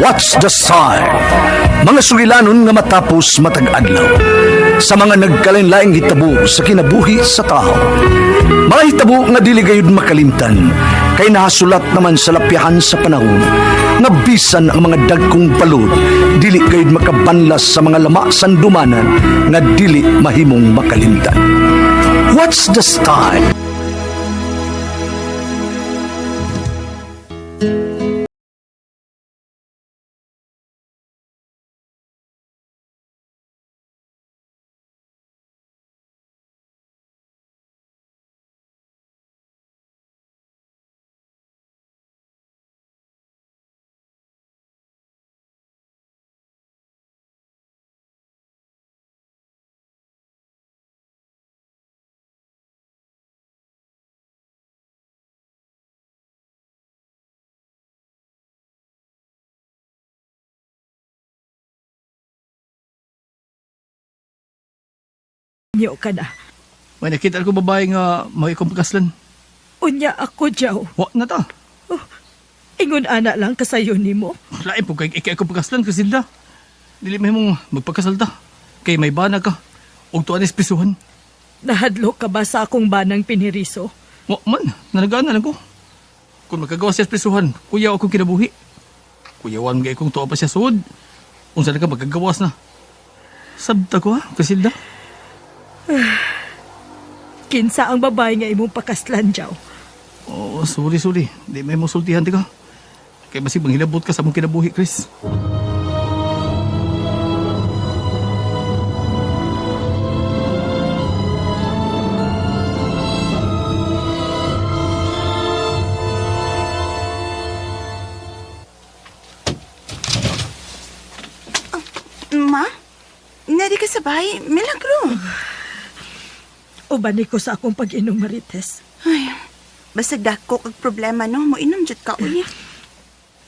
Watch the sign. Mga sugilanon nga matapos matag adlaw. Sa mga nagkalain-laing hitabo sa kinabuhi sa tao. Mga hitabo nga dili gayud makalimtan, kay nahasulat naman sa lapihan sa panahon, nga bisan ang mga dagkong balod, dili gayud makabanlas sa mga lama sandumanan, nga dili mahimong makalimtan. What's the style? Nyo ka na. May nakita ko babae nga may kumpakaslan. Unya ako, Jaw. Wa na ta. Ingon ana lang kasayo ni mo. Lain po kay kumpakaslan Crisilda. Dili may mong magpagkasal ta. Kay may bana ka. Og tuan espisuhan. Nahadlok ka ba sa akong banang piniriso? Wa man, nanagana lang ko. Kung magkagawa siya espisuhan, kuya akong kinabuhi. Kuyawan gay kong tuwa pa siya suod. Unsa na ka magkagawas na. Sabta ko ha, Crisilda. Kinsa ang babae nga imong pakaslan, Jaw. Oh, sorry. Di may musultihan ti ka. Kay basig manghilabot ka sa mong kinabuhi, Chris. Ma? Nari ka sa bahay? Milagro. Ubani ko sa akong pag-inom, Marites. Ay, basag dako kag problema no, mo inom jud ka uy.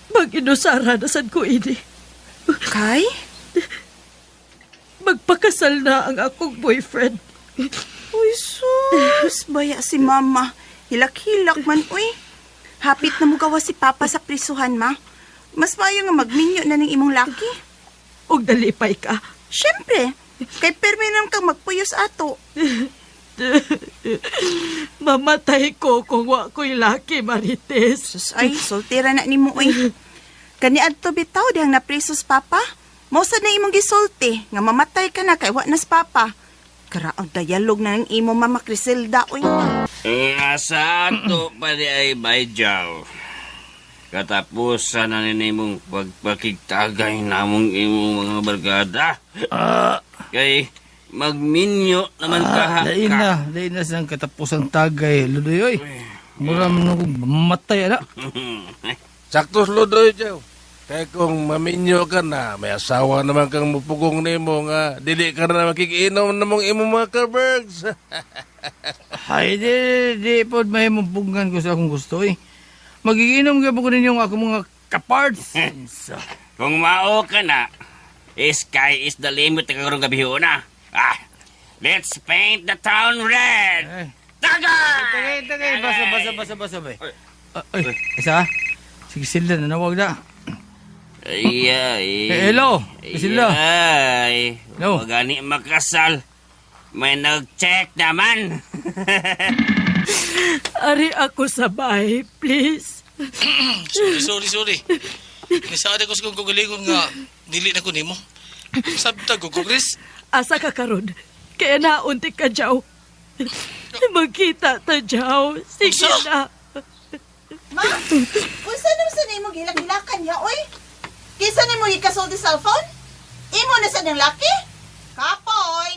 Mag-inusara na sad ko ini. Kay? Magpakasal na ang akong boyfriend. Uy, sus, baya si mama. Hilak-hilak man, uy. Hapit na mo gawa si papa sa prisuhan, ma. Mas mayo nga magminyo na ng imong laki. Og dalipay ka. Siyempre, kay perminam kang magpuyos ato. Mamatay ko kung wa ko'y laki, Marites. Sus, ay, soltera na ni mo, uy. Kani adto bitaw dihang naprisos papa. Mosad na imong gisulti, nga mamatay ka na kay wa nas papa. Karaang dialog na ng imo mama Criselda, uy. Asa ato pa di ay bayjaw. Katapusan na mong pagpakigtagay namong imong mga barkada. Kay magminyo naman Lain na siyang katapusang tagay, Ludoy, oy. Mura mo nung mamatay, ala. Saktos Ludoy, Jow. Kaya kung maminyo ka na, may asawa naman kang mupugong nimo nga, dili ka na makikiinom na mong imong mga kabergs. Ay, di po may mapugan ko sa akong gusto, eh. Magiginom ka po ko ninyo ako mga kaparts. Kung mao ka na, sky is the limit na karong gabi na. Let's paint the town red! Tagay! Tagay, basa, bay. Ay, isa? Sige sila, nanawag na. Ay. Hello, sila. Ay. No. Magani makasal. May nag-check naman. Ari ako sa bahay, please. Sorry. Nisada ko sa kong kagalingon nga dili na ko nimo. Sabta ko, Chris. Asa ka karon? Kaya naunti ka, Jaw. Magkita ta, Jaw. Sige Unsa? na. Ma, kung saan sa na imong gilak-gilakan niya, uy? Kisa na mo ikasulti cellphone? Imo na sa ng laki? Kapoy!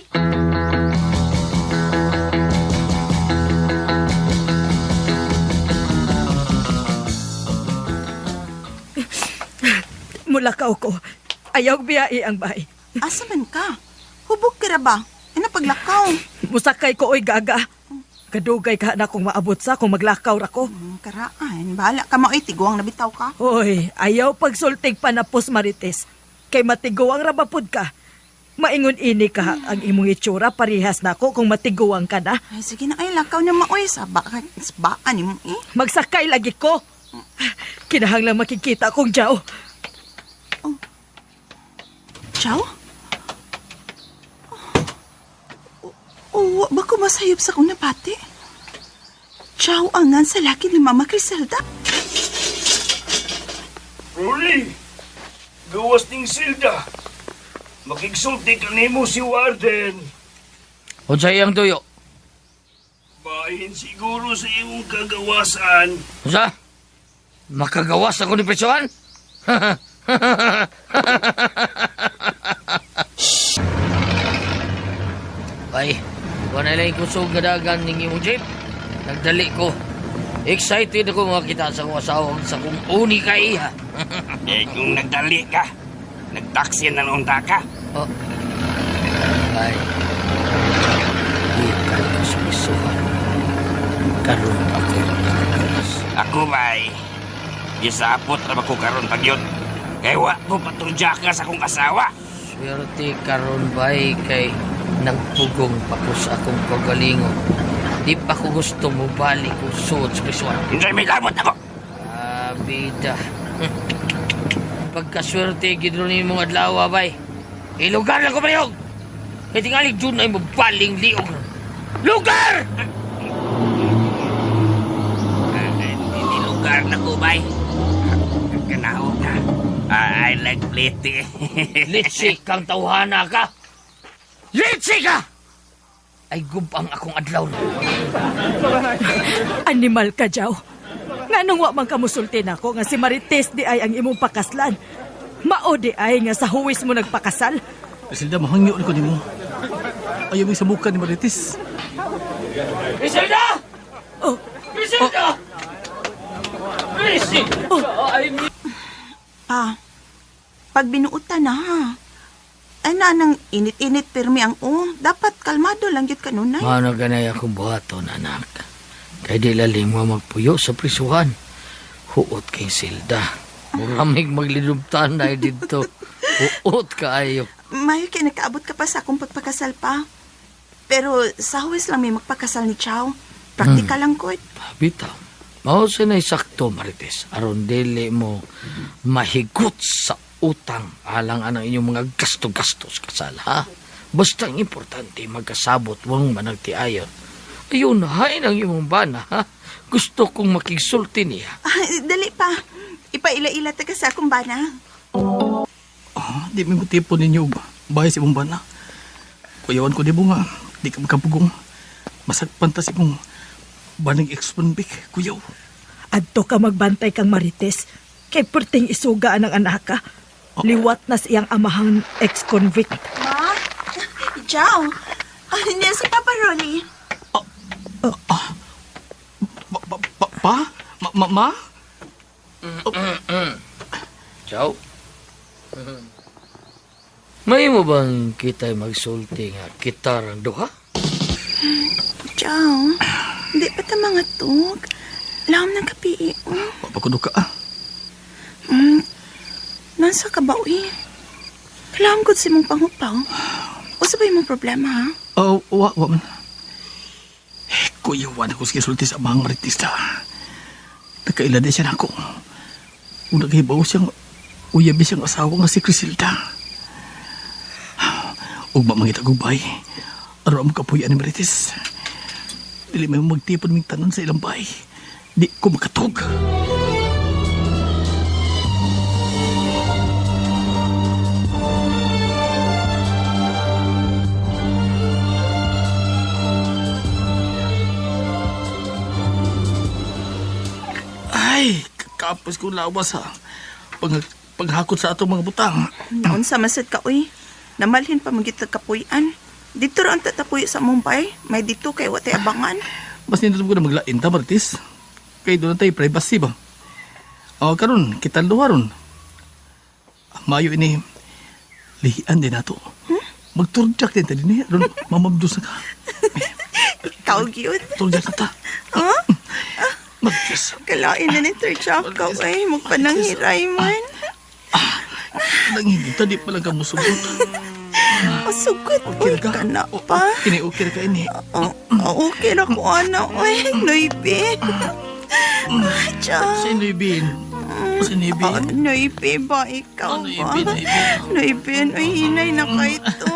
Mulakaw ko. Ayaw biyai ang bahay. Asa man ka? Hubog ka ra ba? Ano paglakaw? Musakay ko, oy, gaga. Kadugay ka na kung maabot sa kung maglakaw ra ko. Karaan, bahala ka maoy, tiguang nabitaw ka. Hoy, ayaw pagsultig pa na pos, Marites. Kay matiguang rabapod ka. Maingon ini ka ang imong itsura parihas nako kung matiguang ka na. Ay, sige na, ay, lakaw na maoy, sabaan ni mo eh. Magsakay lagi ko. Kinahanglang makikita kong Jaw. Chow? O, ba ko masayop sa kong nabati? Chow angan sa laki ni Mama Criselda. Rolly, gawas ning silda. Makigsulti ka nimo si Warden. O sayang tuyo. Bahin siguro sa imong kagawasan. Usa? Makagawas ako ni Presohan? Ay, wala lang kusog nga dagan ning imong jeep. Nagdali ko. Excited ako makita sa akong asawa sa kong uni ka iya. Eh, kung nagdali ka, nagtaksi na noong ka. Oh. Ay. Di ka kusmisuhan. Karoon ako. Ako ba'y gisapot na ko karon pagyod. Kaya wa ko patudya ka sa akong asawa. Swerte karon ba'y kay nagpugong pa ko sa akong kagalingon. Di pa ko gusto mo balik kung suot sa Krisuan. Hindi may labot ako. Ah, bida. Pagkaswerte gidro ni mong adlaw bay. Ilugar lang ko payog. Kaya tingali dun ay mabaling liog. Lugar! Hindi lugar na ko ba'y. Kanaho ka. I like plete. Litsi kang tawhana ka. Litsi ka! Ay gubang akong adlaw na. Animal ka, Jaw. Nga nung wa man kamusulti nako nga si Marites di ay ang imong pakaslan. Mao di ay nga sa huwis mo nagpakasal. Griselda, mahangyo ko ni mo. Ayaw mo sa muka ni Marites. Griselda! Oh, Griselda! Griselda! Pa, pag binuutan na ha. Ay na nang init-init pirmi ang dapat kalmado lang yun kanunay. Ano ganay akong buhaton, anak? Kay di lalim mo magpuyo sa prisuhan. Huot kay Silda. Muramig maglilubtan na dito. Huot kaayo. Mayo kay nakaabot ka pa sa akong pagpakasal pa. Pero sa huwis lang may magpakasal ni Chow. Praktikal lang ko. Bitaw. Mao sinay sakto, Marites. Aron dili mo mahigot sa utang alang anang inyong mga gasto-gastos kasal, ha? Basta ang importante magkasabot mong managtiayon. Ayun, hain ang imong bana, ha? Gusto kong makigsulti niya. Dali pa. Ipaila-ila ta ka sa akong bana. Ah, di may tipo ninyo bahay si mong bana. Kuyawan ko di mo nga. Di ka magkapugong. Masagpan ta si mong banang ex-convict, kuyaw. adto ka magbantay kang Marites. Kay perting isugaan ang anak ka. Liwat na siyang amahang ex-convict. Ma? Chow? Hindi si Papa Rolly. Pa? Ma? Ciao. May mo bang kita'y magsulti nga kitarang duha? Chow, hindi pa ta mga tug. Lam ng kapi. Papakudo ka, ah. Nasa ka ba, uy? Kailangan ko si mong pangupaw. O sabay mong problema, ha? Oh, wa man. Kuyawan ako sa kisulti sa mga maritista. Nagkailad siya na ako. Kung naghibaw siyang uyabi siyang asawa nga si Criselda. Huwag mamangit agubay. Araw ang kapuyan ni Marites. Dili may magtipon ming tanan sa ilang bahay. Di ko makatog. Ay, kakapos ko lawas ha. Paghakot sa atong mga butang. Noon sa masad ka, uy. Namalhin pa magit kapuyan. Dito rin ang tatapuy sa Mumbai. May dito kay watay abangan. Mas nindot ko na maglain ta, Marites. Kaya doon tayo privacy ba? O, karon kita luwaron. Mayo ini, lihian din nato. Magturjak din tayo niya. Ron, mamabdos na ka. Ikaw, cute. Turjak na ta. Huh? Marites. Kalain na ni Terjak ka, uy. Magpananghiray man. Nangingin, tadi pa lang ka musugot. Masugot, uy. Ka na pa. Kini-okay ka ini. Okay na ko, ana, uy. Noibi. Chow. Sino yung bin? Si Nibi. Noibe ba? Ikaw Ano, ba? Ibi, Ibi? Noibe, ay hinay na ka ito.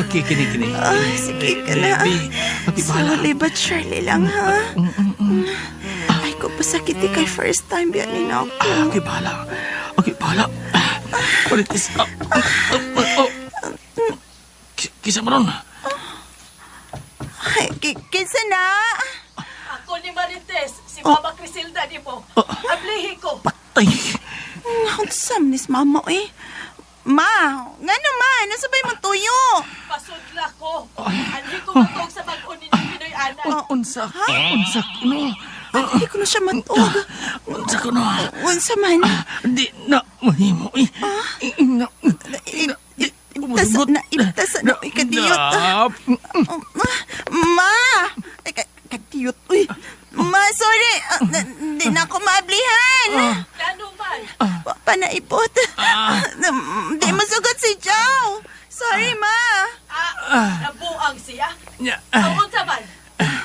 Okay, kini. Sige ka na. Nibi, pati bahala. Slowly but surely lang, ha? Ay, ko pasakiti kay first time biyan ni na ako. Okay, bahala. Marites. Kisa mo ron. Ay, kinsa na? Ako ni Marites, si Mama Criselda di mo. Ablihi ko. Patay. Handsome nis mama, eh. Ma, nga naman, nasabay mo tuyo. Pasudla ko. Anhi ko matog sa bag-o ninyo Pinoy Ana. Unsa kuno. Hindi ko na siya matog. Unsa kuno. Unsa man. Di na mahimo. Iptas na, ikadiyot. Ma! Kadiyot, uy. Ma, sorry. Di na ako maablihan. Ano man? Panaipot. Di masugot si Joe. Sorry, ma. Nabuang siya? Ang sa man?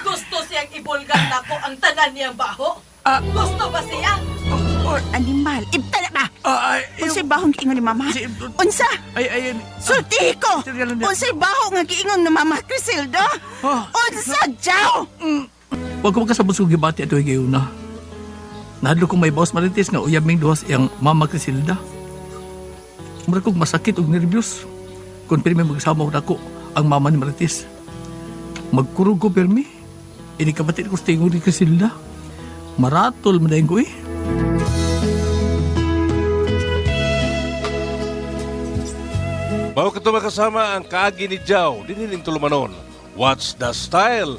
Gusto siyang ibulgar na ko ang tanan niyang baho? Gusto ba siya? Or animal. Ibta na ba? Unsay bahong giingon ni mama? Unsa? Ay. Sulti ko! Sige lang niya. Unsay baho nga giingon ni mama Criselda? Unsa, Joe? Huwag ko magkasabot sa gibati ato yung na. Nahadlo kong may boss Marites nga uyabing duhas iyang Mama Criselda. Mura kong masakit og nervyos. Kung pirmi magsama ko nako ang mama ni Marites. Magkurog ko pirmi. Ini kabatit ko sa tingog ni Criselda. Maratol madayin ko eh. Bago ka makasama ang kaagi ni Jow, diniling tulumanon. What's the style?